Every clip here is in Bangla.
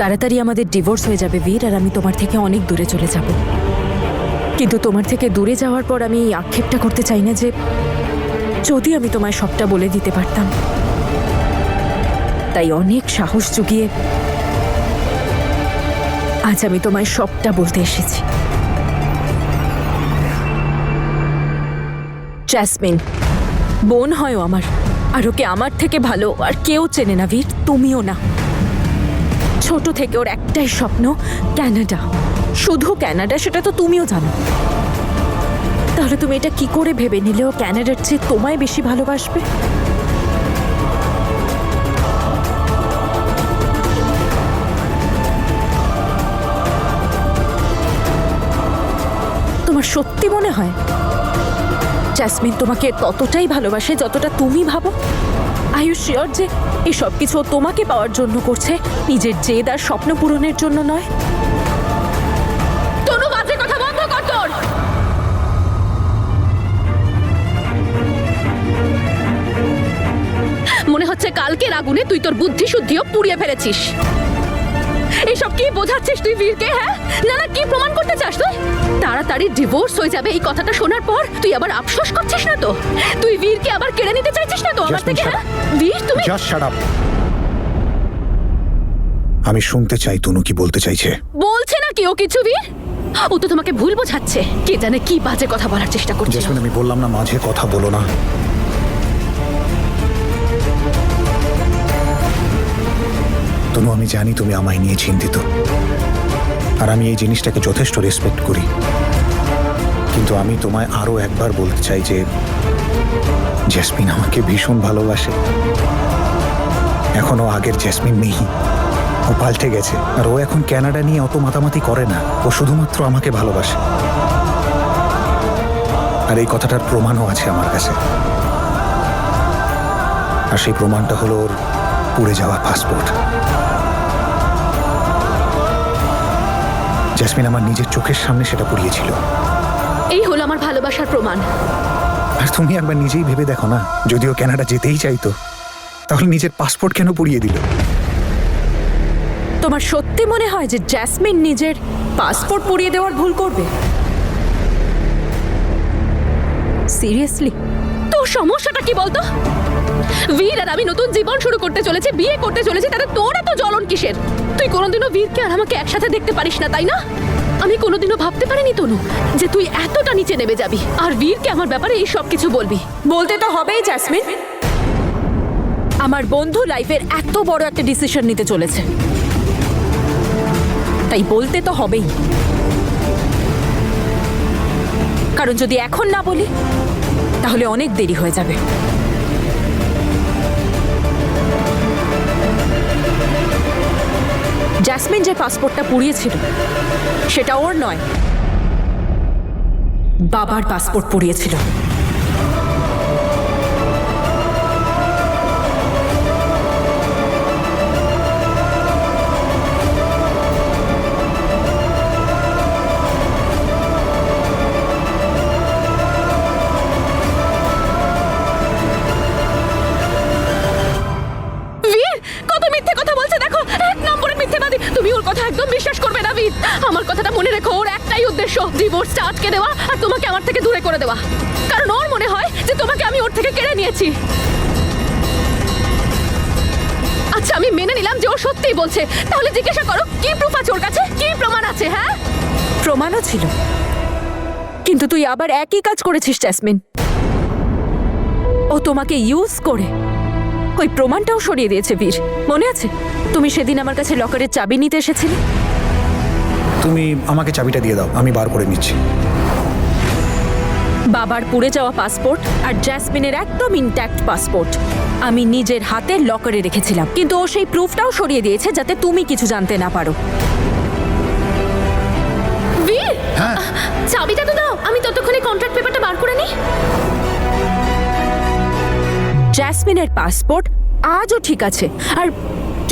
তাড়াতাড়ি আমাদের ডিভোর্স হয়ে যাবে বীর, আর আমি তোমার থেকে অনেক দূরে চলে যাব। কিন্তু তোমার থেকে দূরে যাওয়ার পর আমি এই আক্ষেপটা করতে চাই না যে যদি আমি তোমায় সবটা বলে দিতে পারতাম। তাই অনেক সাহস জুগিয়ে আজ আমি তোমায় সবটা বলতে এসেছি। জেসমিন বোন হয় ও আমার, আর ওকে আমার থেকে ভালো আর কেউ চেনে না বীর, তুমিও না। ছোট থেকে ওর একটাই স্বপ্ন কানাডা, শুধু কানাডা, সেটা তো তুমিও জানো। তাহলে তুমি এটা কি করে ভেবে নিলে ও কানাডার চেয়ে তোমায় বেশি ভালোবাসবে? তোমার সত্যি মনে হয় জেসমিন তোমাকে ততটাই ভালোবাসে যতটা তুমি ভাবো? আর ইউ শিওর যে এই সব কিছু তোমাকে পাওয়ার জন্য করছে, নিজের জেদ আর স্বপ্ন পূরণের জন্য নয়? তনু, বাজে কথা বন্ধ কর তোর। মনে হচ্ছে কালকের আগুনে তুই তোর বুদ্ধি শুদ্ধিও পুড়িয়ে ফেলেছিস। এইসব কি বোঝাচ্ছিস তুই বীরকে? হ্যাঁ, না না, কি প্রমাণ করতে চাস তুই? তাড়াতাড়ি ডিভোর্স হয়ে যাবে এই কথাটা শোনার পর তুই আবার আফসোস করছিস না তো? তুই বীরকে আবার কেড়ে নিতে চাইছিস না তো আমার থেকে? হ্যাঁ বীর, তুমি জাস্ট শাট আপ। আমি শুনতে চাই তনু কি বলতে চাইছে। বলছে না কি ও কিছু? বীর, ও তো তোমাকে ভুল বোঝাচ্ছে। কে জানে কি বাজে কথা বলার চেষ্টা করছে। জেসমিন, আমি বললাম না মাঝে কথা বলো না। তনু, আমি জানি তুমি আমায় নিয়ে চিন্তিত, আর আমি এই জিনিসটাকে যথেষ্ট রেসপেক্ট করি। কিন্তু আমি তোমায় আরো একবার বলতে চাই যে জেসমিন আমাকে ভীষণ ভালোবাসে। এখনো আগের জেসমিন নেই, ও পাল্টে গেছে। আর ও এখন কানাডা নিয়ে অত মাতামাতি করে না, ও শুধুমাত্র আমাকে ভালোবাসে। আর এই কথাটার প্রমাণও আছে আমার কাছে। আর সেই প্রমাণটা হলো ওর পুড়ে যাওয়া পাসপোর্ট। জেসমিন আমার নিজের চোখের সামনে সেটা পুড়িয়েছিল। এই হলো আমার ভালোবাসার প্রমাণ। আর তুমি একবার নিজেই ভেবে দেখো না, যদিও কানাডা যেতেই চাইতো, তাহলে নিজের পাসপোর্ট কেন পুড়িয়ে দিল? তোমার সত্যি মনে হয় যে জেসমিন নিজের পাসপোর্ট পুড়িয়ে দেওয়ার ভুল করবে? সিরিয়াসলি? তোর সমস্যাটা কি বলতো? বীর আর আমি নতুন জীবন শুরু করতে চলেছি, বিয়ে করতে চলেছি, তাতে তোর এত জ্বলন কিসের? তুই কোনোদিনও বীরকে আর আমাকে একসাথে দেখতে পারিস না, তাই না? আমি কোনোদিনও ভাবতে পারিনি তনু যে তুই এতটা নিচে নেমে যাবি আর বীরকে আমার ব্যাপারে এই সব কিছু বলবি। বলতে তো হবেই জেসমিন, আমার বন্ধু লাইফের এত বড় একটা ডিসিশন নিতে চলেছে, তাই বলতে তো হবেই। কারণ যদি এখন না বলি তাহলে অনেক দেরি হয়ে যাবে। জেসমিন যে পাসপোর্টটা পুড়িয়েছিল সেটা ওর নয়, বাবার পাসপোর্ট পুড়িয়েছিল। আমার কথাটা মনে রেখো, ওর একটাই উদ্দেশ্য ডিভোর্সটা আটকে দেওয়া আর তোমাকে আমার থেকে দূরে করে দেওয়া। কারণ ওর মনে হয় যে তোমাকে আমি ওর থেকে কেড়ে নিয়েছি। আচ্ছা, আমি মেনে নিলাম যে ও সত্যিই বলছে, তাহলে জিজ্ঞাসা করো কি প্রুফ আছে ওর কাছে, কি প্রমাণ আছে? হ্যাঁ, প্রমাণও ছিল, কিন্তু তুই আবার একই কাজ করেছিস জেসমিন। ও তোমাকে ইউজ করে ওই প্রমাণটাও সরিয়ে দিয়েছে বীর। মনে আছে তুমি সেদিন আমার কাছে লকারের চাবি নিতে এসেছিলে? তুমি আমাকে চাবিটা দিয়ে দাও, আমি বার করে নিচ্ছি। বাবার পুড়ে যাওয়া পাসপোর্ট আর জেসমিনের একদম ইনট্যাক্ট পাসপোর্ট আমি নিজের হাতে লকারে রেখেছিলাম, কিন্তু ও সেই প্রুফটাও সরিয়ে দিয়েছে যাতে তুমি কিছু জানতে না পারো। বীর, চাবিটা তো দাও, আমি ততক্ষণে কন্ট্রাক্ট পেপারটা বার করে নিই। জেসমিনের পাসপোর্ট আজও ঠিক আছে, আর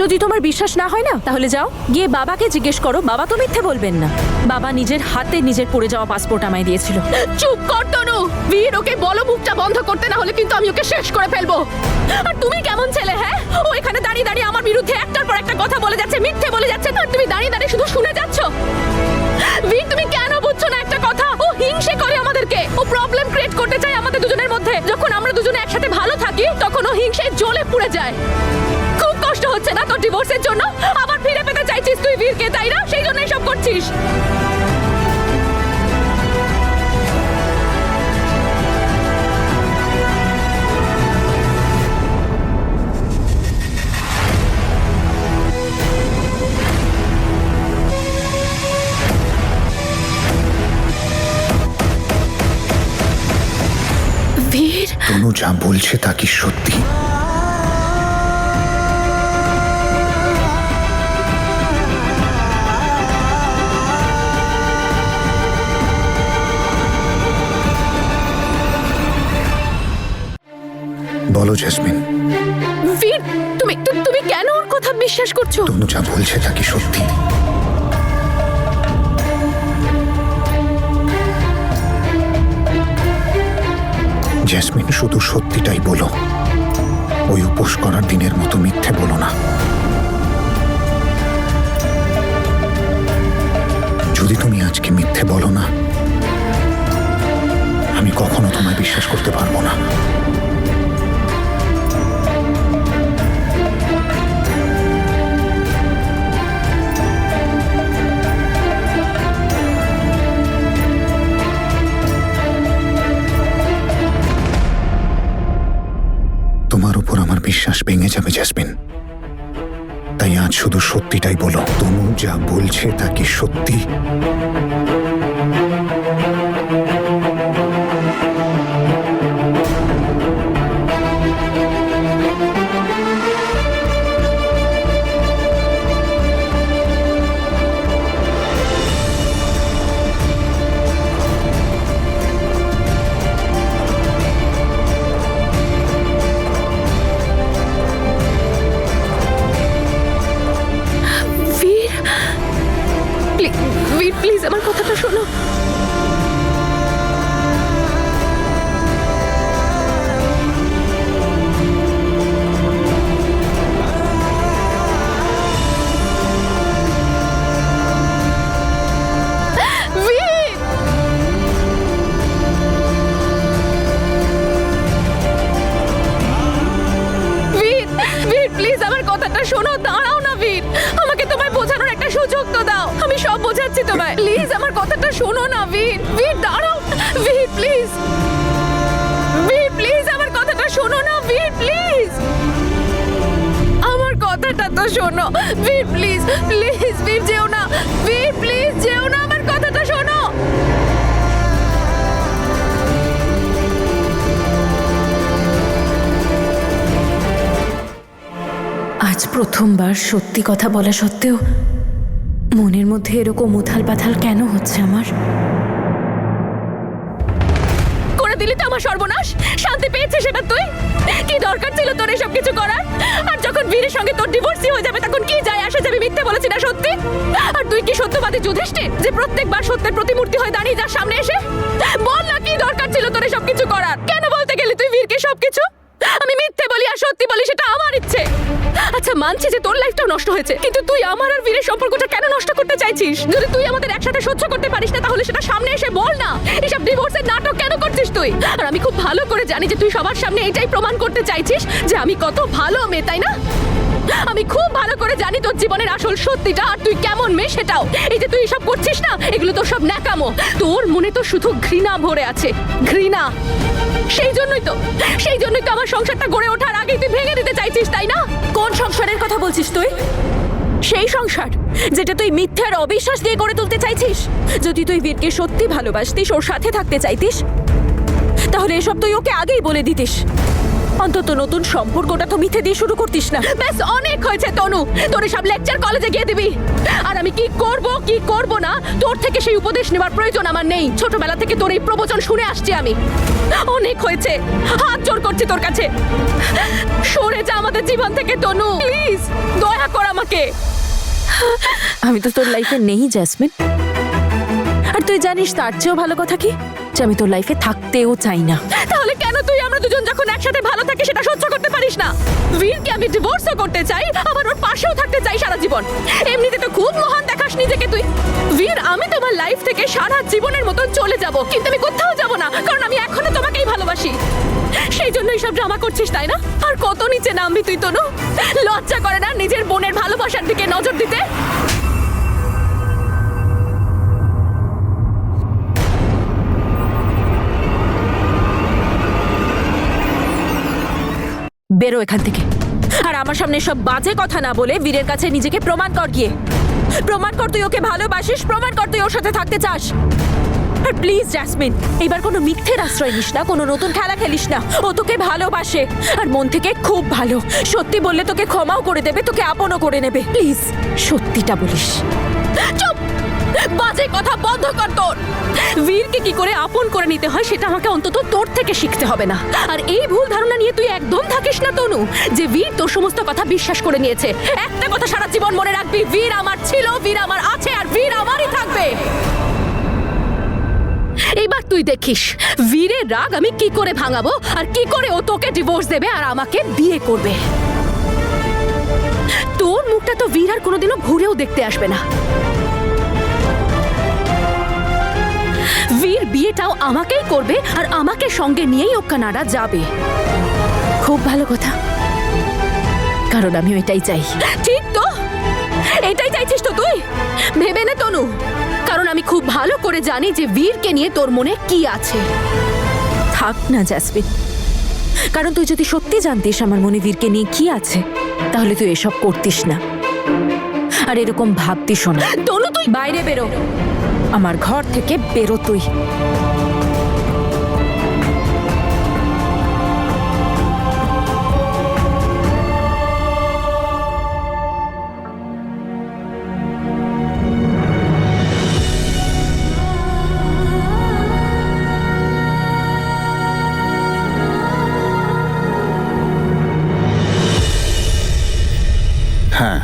যদি তোমার বিশ্বাস না হয় না তাহলে যাও গিয়ে বাবাকে জিজ্ঞেস করো, বাবা তো মিথ্যে বলবেন না। বাবা নিজের হাতে নিজের পড়ে যাওয়া পাসপোর্ট আমায় দিয়েছিল। চুপ কর তনু। বীর, ওকে বলো মুখটা বন্ধ করতে, না হলে কিন্তু আমি ওকে শেষ করে ফেলবো। আর তুমি কেমন ছেলে, হ্যাঁ? ও এখানে দাঁড়িয়ে দাঁড়িয়ে আমার বিরুদ্ধে একটার পর একটা কথা বলে যাচ্ছে, মিথ্যে বলে যাচ্ছে, আর তুমি দাঁড়িয়ে দাঁড়িয়ে শুধু শুনে যাচ্ছ। বীর, তুমি কেন বুঝছো না একটা কথা? ও হিংসে করে আমাদেরকে, ও প্রবলেম ক্রিয়েট করতে চায় আমাদের দুজনের মধ্যে। যখন আমরা দুজনে একসাথে ভালো থাকি তখন ও হিংসায় জ্বলে পুড়ে যায়। খুব কষ্ট হচ্ছে না তোর ডিভোর্সের জন্য? আবার ফিরে পেতে চাইছিস তুই বীরকে, তাই না? সেই জন্যই সব করছিস। বীর, তনু যা বলছে তা কি সত্যি? বলো জেসমিন, বীর, তুমি কেন ওর কথা বিশ্বাস করছো? তনু যা বলছে তা কি সত্যি? জেসমিন, শুধু সত্যিটাই বলো। ওই উপোস করার দিনের মতো মিথ্যে বলো না। যদি তুমি আজকে মিথ্যে বলো না, আমি কখনো তোমায় বিশ্বাস করতে পারবো না। তোমার উপর আমার বিশ্বাস ভেঙে যাবে জেসমিন, তাই আজ শুধু সত্যিটাই বলো। তনু যা বলছে তা কি সত্যি? প্লিজ আমার কথাটা শোনো। প্লিজ আমার কথাটা শোনো, দাঁড়াও না বীর, আমাকে তোমায় বোঝানোর একটা সুযোগ তো দাও। আমি সব বোঝাচ্ছি তোমায়, প্লিজ আমার কথাটা শোনো না বীর। বীর দাঁড়াও, বীর প্লিজ, বীর প্লিজ আমার কথাটা শোনো না বীর, প্লিজ আমার কথাটা তো শোনো বীর, প্লিজ প্লিজ বীর যেও না, বীর প্লিজ যেও না, আমার কথাটা শোনো। আজ প্রথমবার সত্যি কথা বলা সত্ত্বেও মনের মধ্যে এরকম উথাল পাথাল কেন হচ্ছে আমার? করে দিলি তো আমার সর্বনাশ। শান্তি পেয়েছিস এবার তুই? কি দরকার ছিল তোর এসব কিছু করার? আর যখন বীরের সঙ্গে তোর ডিভোর্সই হয়ে যাবে তখন কি যায় আসে যাবে? মিথ্যে বলেছি না সত্যি? আর তুই কি সত্যবাদী যুধিষ্ঠির যে প্রত্যেকবার সত্যের প্রতিমূর্তি হয়ে দাঁড়িয়ে যার সামনে এসে? বল না, কি দরকার ছিল তোর এসব কিছু করার? কেন বলতে গেলি তুই বীরকে সবকিছু? আমি মিথ্যে বলি আর সত্যি বলি সেটা আমার ইচ্ছে। আচ্ছা মানছি যে তোর লাইফটাও নষ্ট হয়েছে, কিন্তু তুই আমার আর বীরের সম্পর্কটা কেন নষ্ট করতে চাইছিস? যদি তুই আমাদের একসাথে সহ্য করতে পারিস না তাহলে সেটা সামনে এসে বল না। এসব ডিভোর্সের নাটক কেন করছিস তুই? আর আমি খুব ভালো করে জানি যে তুই সবার সামনে এটাই প্রমাণ করতে চাইছিস যে আমি কত ভালো মেয়ে, তাই না? আমি খুব ভালো করে জানি তোর জীবনের আসল সত্যিটা আর তুই কেমন মেয়ে সেটাও। এই যে তুই এসব করছিস না, এগুলো তোর সব ন্যাকামো। তোর মনে তো শুধু ঘৃণা ভরে আছে, ঘৃণা। সেই জন্যই তো আমার সংসারটা গড়ে ওঠার আগেই তুই ভেঙে দিতে চাইছিস, তাই না? কোন সংসারের কথা বলছিস তুই? সেই সংসার যেটা তুই মিথ্যার অবিশ্বাস দিয়ে গড়ে তুলতে চাইছিস। যদি তুই বীরকে সত্যি ভালোবাসতিস, ওর সাথে থাকতে চাইতিস, তাহলে এসব তুই ওকে আগেই বলে দিতিস। অন্তত নতুন সম্পর্কটা তো মিথ্যে দিয়ে শুরু করতিস না। ব্যাস অনেক হয়েছে তনু, তোর সব লেকচার কলেজে গিয়ে দিবি। আর আমি কি করব না তোর থেকে সেই উপদেশ নেওয়ার প্রয়োজন আমার নেই। ছোটবেলা থেকে তোর এই প্রবচন শুনে আসছি আমি। অনেক হয়েছে, হাত জোর করছি তোর কাছে, সরে যা আমাদের জীবন থেকে তনু, প্লিজ দয়া কর আমাকে। আমি তো তোর লাইফে নেই জেসমিন, আর তুই জানিস তার চেয়েও ভালো কথা কি, যে আমি তোর লাইফে থাকতেও চাই না। তাহলে কেন তুই আমরা দুজন যখন একসাথে ভালো থাকি সেটা সহ্য করতে পারিস না? বীরকে আমি ডিভোর্সও করতে চাই, আবার ওর পাশেও থাকতে চাই সারা জীবন। এমনিতে তো খুব মহান দেখাস নিজেকে তুই। বীর, আমি তোমার লাইফ থেকে সারা জীবনের মতন চলে যাব, কিন্তু আমি কোথাও যাব না, কারণ আমি এখনো তোমাকেই ভালোবাসি। সেই জন্য এইসব ড্রামা করছিস, তাই না? আর কত নিচে নামবি তুই তনু? লজ্জা করে না নিজের বোনের ভালোবাসার দিকে নজর দিতে? বেরো এখান থেকে, আর আমার সামনে সব বাজে কথা না বলে বীরের কাছে নিজেকে প্রমাণ কর গিয়ে। প্রমাণ কর তুই ওকে ভালোবাসিস, প্রমাণ কর তুই ওর সাথে থাকতে চাস। আর প্লিজ জেসমিন, এবার কোনো মিথ্যের আশ্রয় নিস না, কোনো নতুন খেলা খেলিস না। ও তোকে ভালোবাসে, আর মন থেকে খুব ভালো। সত্যি বললে তোকে ক্ষমাও করে দেবে, তোকে আপনও করে নেবে। প্লিজ সত্যিটা বলিস। চুপ! বাজে কথা বন্ধ কর তোর। বীরকে কি করে আপন করে নিতে হয় সেটা আমাকে অন্তত তোর থেকে শিখতে হবে না। আর এই ভুল ধারণা নিয়ে তুই একদম থাকিস না তনু, যে বীর তোর সমস্ত কথা বিশ্বাস করে নিয়েছে। একটা কথা সারা জীবন মনে রাখবি, বীর আমার ছিল, বীর আমার আছে, আর বীর আমারই থাকবে। এইবার তুই দেখিস বীরের রাগ আমি কি করে ভাঙাবো, আর কি করে ও তোকে ডিভোর্স দেবে আর আমাকে বিয়ে করবে। তোর মুখটা তো বীর আর কোনোদিনও ঘুরেও দেখতে আসবে না। বীর বিয়েটাও আমাকেই করবে, আর আমাকে সঙ্গে নিয়েই ও কানাডা যাবে। খুব ভালো কথা, কারণ আমিও এটাই চাই। ঠিক তো, এটাই চাইছিস তো তুই? ভেবে নে তনু, কারণ আমি খুব ভালো করে জানি যে বীরকে নিয়ে তোর মনে কি আছে। থাক না জেসমিন, কারণ তুই যদি সত্যি জানতিস আমার মনে বীরকে নিয়ে কি আছে, তাহলে তুই এসব করতিস না, আর এরকম ভাবতিস না। তনু তুই বাইরে বেরো, আমার ঘর থেকে বেরো তুই। হ্যাঁ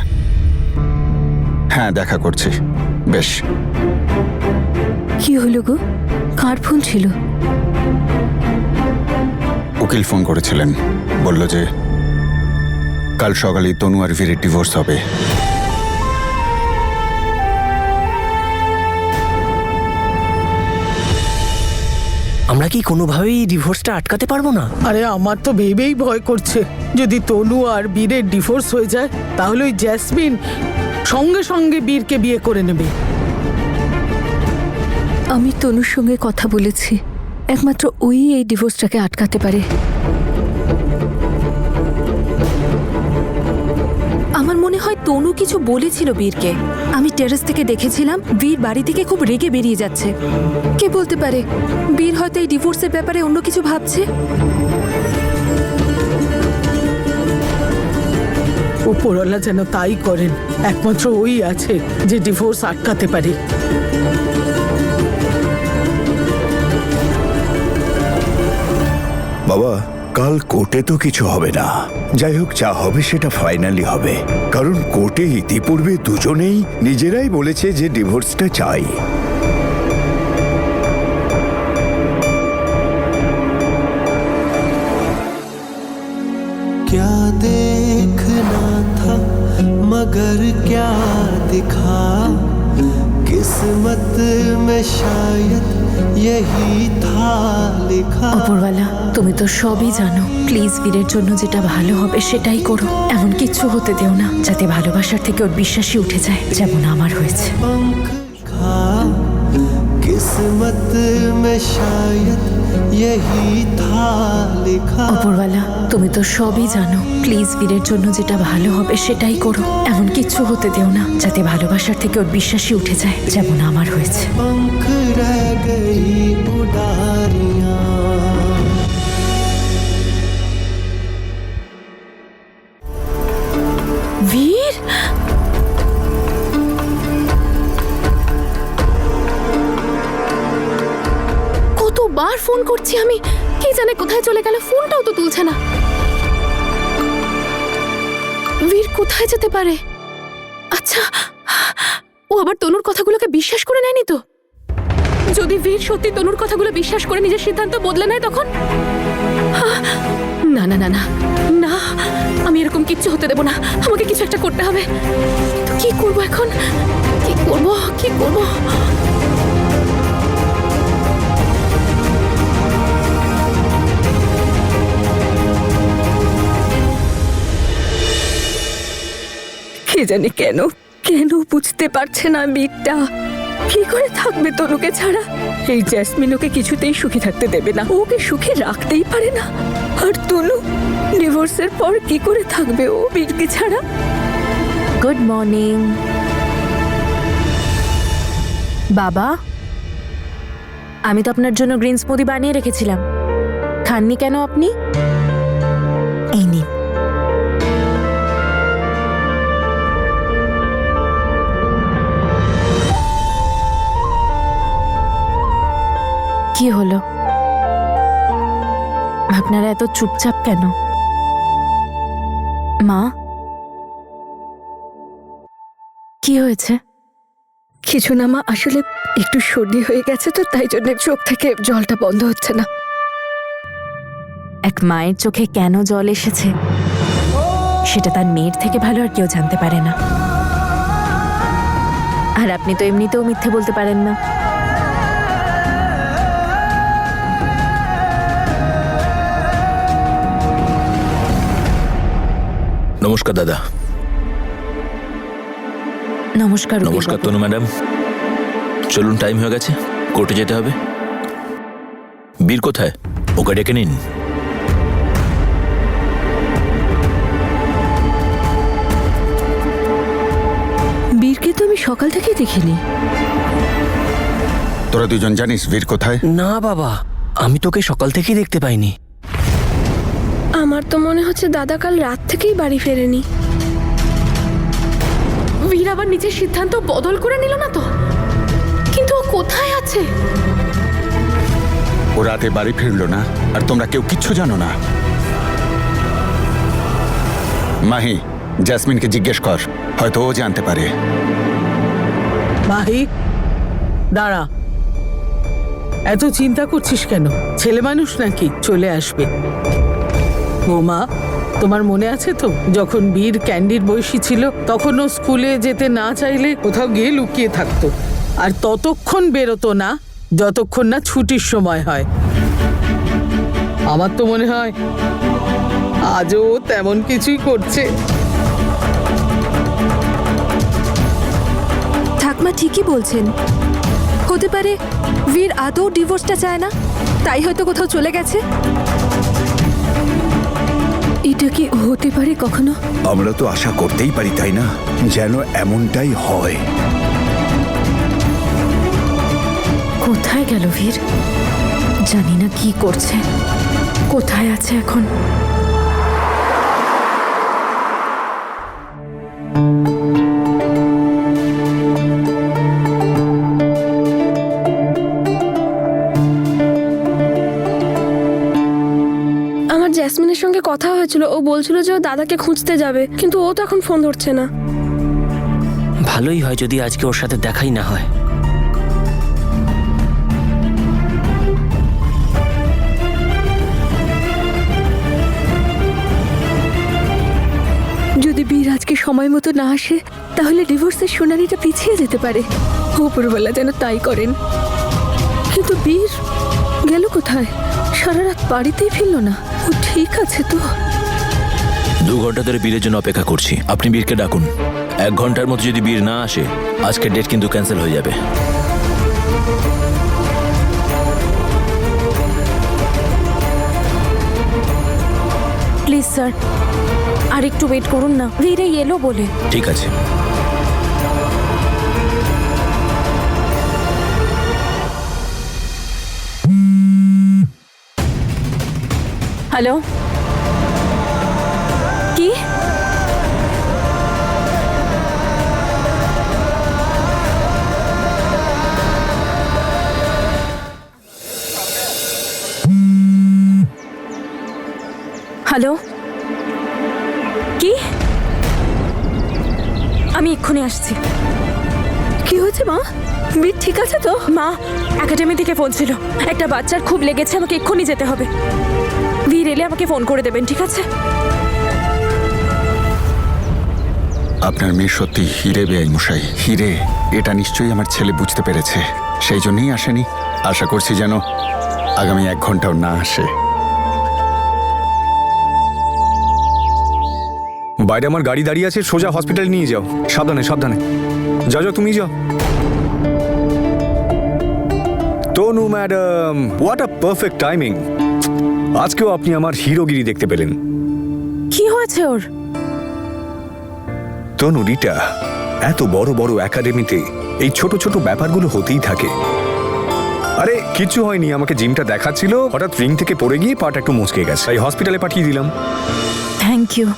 হ্যাঁ, দেখা করছি। বেশ। কি হলো গো, কার ফোন ছিল? উকিল ফোন করেছিলেন, বলল যে কাল সকালেই তনু আর বীরের ডিভোর্স হবে। আমরা কি কোনোভাবেই ডিভোর্সটা আটকাতে পারবো না? আরে আমার তো ভেবেই ভয় করছে, যদি তনু আর বীরের ডিভোর্স হয়ে যায় তাহলে ওই জেসমিন সঙ্গে সঙ্গে বীরকে বিয়ে করে নেবে। আমি তনুর সঙ্গে কথা বলেছি, একমাত্র ওই এই ডিভোর্সটাকে আটকাতে পারে। আমার মনে হয় তনু কিছু বলেছিল বীরকে। আমি টেরেস থেকে দেখেছিলাম বীর বাড়ি থেকে খুব রেগে বেরিয়ে যাচ্ছে। কে বলতে পারে, বীর হয়তো এই ডিভোর্সের ব্যাপারে অন্য কিছু ভাবছে। উপরওয়ালা যেন তাই করেন, একমাত্র ওই আছে যে ডিভোর্স আটকাতে পারে। বাবা, কাল কোর্টে তো কিছু হবে না। যাই হোক, যা হবে সেটা ফাইনালি হবে, কারণ কোর্টে ইতিপূর্বে দুজনেই নিজেরাই বলেছে যে ডিভোর্সটা চাই। क्या देखना था मगर क्या दिखा, किस्मत में शायद यही था लिखा। অপরওয়ালা, তুমি তো সবই জানো। প্লিজ বীরের জন্য যেটা ভালো হবে সেটাই করো। এমন কিচ্ছু হতে দিও না যাতে ভালোবাসার থেকে ওর বিশ্বাসই উঠে যায়, যেমন আমার হয়েছে। पंख खा किस्मत में शायद यही था लिखा। অপরওয়ালা, তুমি তো সবই জানো। প্লিজ বীরের জন্য যেটা ভালো হবে সেটাই করো। এমন কিচ্ছু হতে দিও না যাতে ভালোবাসার থেকে ওর বিশ্বাসই উঠে যায়, যেমন আমার হয়েছে। पंख रह गई उड़ारियां। করছি আমি, কি জানে কোথায় চলে গেল, ফোনটাও তো তুলছে না। বীর কোথায় যেতে পারে? আচ্ছা, ও আবার তনুর কথাগুলোকে বিশ্বাস করে নেয়নি তো? যদি বীর সত্যি তনুর কথাগুলো বিশ্বাস করে নিজের সিদ্ধান্ত বদলে নেয় তখন? না না না না না, আমি এরকম কিচ্ছু হতে দেব না। আমাকে কিছু একটা করতে হবে। তো কি করব এখন? কি করব? কি করব? কে জানি কেন কেন বুঝতে পারছে না বীরটা। কি করে থাকবে তনুকে ছাড়া? এই জ্যাসমিন ওকে কিছুতেই সুখী থাকতে দেবে না, ওকে সুখী রাখতেই পারে না। আর তনু ডিভোর্সের পর কি করে থাকবে ও বীরকে ছাড়া? গুড মর্নিং বাবা, আমি তো আপনার জন্য গ্রিন স্মুদি বানিয়ে রেখেছিলাম, খাননি কেন আপনি? এই নিন। কি হলো, আপনারা এত চুপচাপ কেন? মা, কি হয়েছে? কিছু না মা, আসলে একটু সর্দি হয়ে গেছে তো, তাই জন্য চোখ থেকে জলটা বন্ধ হচ্ছে না। এক মায়ের চোখে কেন জল এসেছে সেটা তার মেয়ের থেকে ভালো আর কেউ জানতে পারে না। আর আপনি তো এমনিতেও মিথ্যে বলতে পারেন না। নমস্কার দাদা। নমস্কার রবি নমস্কার বাবু। তনু ম্যাডাম, চলুন, টাইম হয়ে গেছে, কোর্টে যেতে হবে। বীর কোথায়? ওকে ডেকে নিন। বীরকে তো আমি সকাল থেকে দেখিনি। তোরা দুজন জানিস বীর কোথায়? না বাবা, আমি তোকে সকাল থেকেই দেখতে পাইনি। আমার তো মনে হচ্ছে দাদা কাল রাত থেকেই বাড়ি ফেরেনি। বীর আবার নিজের সিদ্ধান্ত বদল করে নিল না তো? কিন্তু ও কোথায় আছে? ও রাতে বাড়ি ফিরলো না, আর তোমরা কেউ কিচ্ছু জানো না। মাহি, জ্যাসমিনকে জিজ্ঞেস কর, হয়তো ও জানতে পারে। মাহি, দাঁড়া, এত চিন্তা করছিস কেন? ছেলে মানুষ নাকি, চলে আসবে। বৌমা, তোমার মনে আছে তো যখন বীর ক্যান্ডির বয়সী ছিল তখন ও স্কুলে যেতে না চাইলে কোথাও গিয়ে লুকিয়ে থাকতো, আর ততক্ষণ বেরোতো না যতক্ষণ না ছুটির সময় হয়। আমার তো মনে হয় আজও ও তেমন কিছুই করছে। ঠাকমা ঠিকই বলছেন, হতে পারে বীর আদৌ ডিভোর্সটা চায় না, তাই হয়তো কোথাও চলে গেছে। এটা কি হতে পারে কখনো? আমরা তো আশা করতেই পারি, তাই না, যেন এমনটাই হয়। কোথায় গেল বীর? জানি না কি করছে, কোথায় আছে এখন। আমার জ্যাসমিনের সঙ্গে কথা হয়েছিল, ও বলছিল যে ও দাদাকে খুঁজতে যাবে, কিন্তু ও তো এখন ফোন ধরছে না। ভালোই হয় যদি আজকে ওর সাথে দেখাই না হয়। যদি বীর আজকে সময় মতো না আসে তাহলে ডিভোর্সের শুনানিটা পিছিয়ে যেতে পারে। উপরওয়ালা যেন তাই করেন। কিন্তু বীর গেল কোথায়? সারা রাত বাড়িতেই ফিরল না। ও ঠিক আছে তো? 2 ঘন্টা ধরে বীরের জন্য অপেক্ষা করছি, আপনি বীরকে ডাকুন। 1 ঘন্টার মধ্যে যদি বীর না আসে, আজকের ডেট কিন্তু ক্যান্সেল হয়ে যাবে। প্লিজ স্যার, আর একটু ওয়েট করুন না, বীর এই এলো বলে। ঠিক আছে। হ্যালো, কি? কি? আমি এক্ষুনি আসছি। কি হয়েছে মা? বীর ঠিক আছে তো? মা, একাডেমি থেকে ফোন ছিল, একটা বাচ্চার খুব লেগেছে, আমাকে এক্ষুনি যেতে হবে। বীর এলে আমাকে ফোন করে দেবেন, ঠিক আছে? আপনার মেয়ে সত্যি হিরে বেআই মশাই, হিরে। এটা নিশ্চয়ই আমার ছেলে বুঝতে পেরেছে, সেই জন্যই আসেনি। আশা করছি যেন আগামী 1 ঘন্টাও না আসে। বাইরে আমার গাড়ি দাঁড়িয়ে আছে, সোজা হসপিটালে নিয়ে যাও। সাবধানে সাবধানে। যাও যাও, তুমি যাও। Tanu madam, what a perfect timing. আজকেও আপনি আমার হিরোগিরি দেখতে পেলেন। কি হয়েছে ওর? তনু, রিটা, এত বড় বড় একাডেমিতে এই ছোট ছোট ব্যাপারগুলো হতেই থাকে। আরে কিচ্ছু হয়নি, আমাকে জিমটা দেখাচ্ছিল, হঠাৎ রিং থেকে পড়ে গিয়ে পাটা একটু মুচকে গেছে, তাই হসপিটালে পাঠিয়ে দিলাম। Thank you.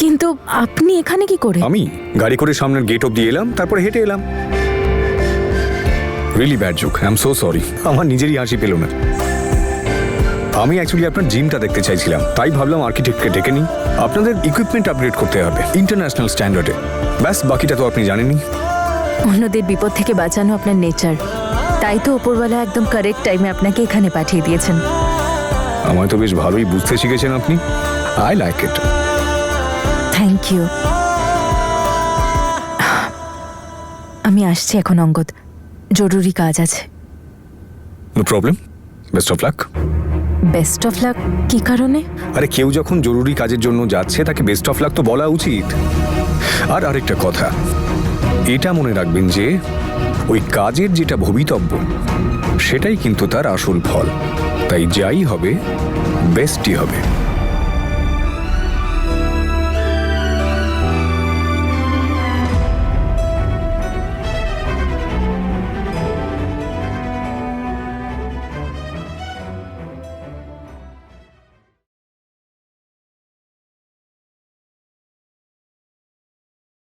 কিন্তু আপনি এখানে কি করে? আমি গাড়ি করে সামনের গেট অব্দি এলাম, তারপরে হেঁটে এলাম। Really bad joke, I am so sorry. আমার নিজেরই হাসি পেল না। আমি অ্যাকচুয়ালি আপনার জিমটা দেখতে চাইছিলাম, তাই ভাবলাম আর্কিটেক্টকে ডেকে নিই। আপনাদের ইকুইপমেন্ট আপগ্রেড করতে হবে ইন্টারন্যাশনাল স্ট্যান্ডার্ডে। ব্যাস, বাকিটা তো আপনি জানেনই। অন্যদের বিপদ থেকে বাঁচানো আপনার নেচার, তাই তো ওপরওয়ালা একদম কারেক্ট টাইমে আপনাকে এখানে পাঠিয়ে দিয়েছেন। আমায় তো বেশ ভালোই বুঝতে শিখেছেন আপনি। I like it. Thank you. আমি আসছি এখন অঙ্গদ, জরুরি কাজ আছে। No problem, best of luck. Best of luck কি কারণে? আরে কেউ যখন জরুরি কাজের জন্য যাচ্ছে তাকে বেস্ট অফ লাক তো বলা উচিত। আর আরেকটা কথা, এটা মনে রাখবেন যে ওই কাজের যেটা ভবিতব্য সেটাই কিন্তু তার আসল ফল। তাই যাই হবে বেস্টই হবে।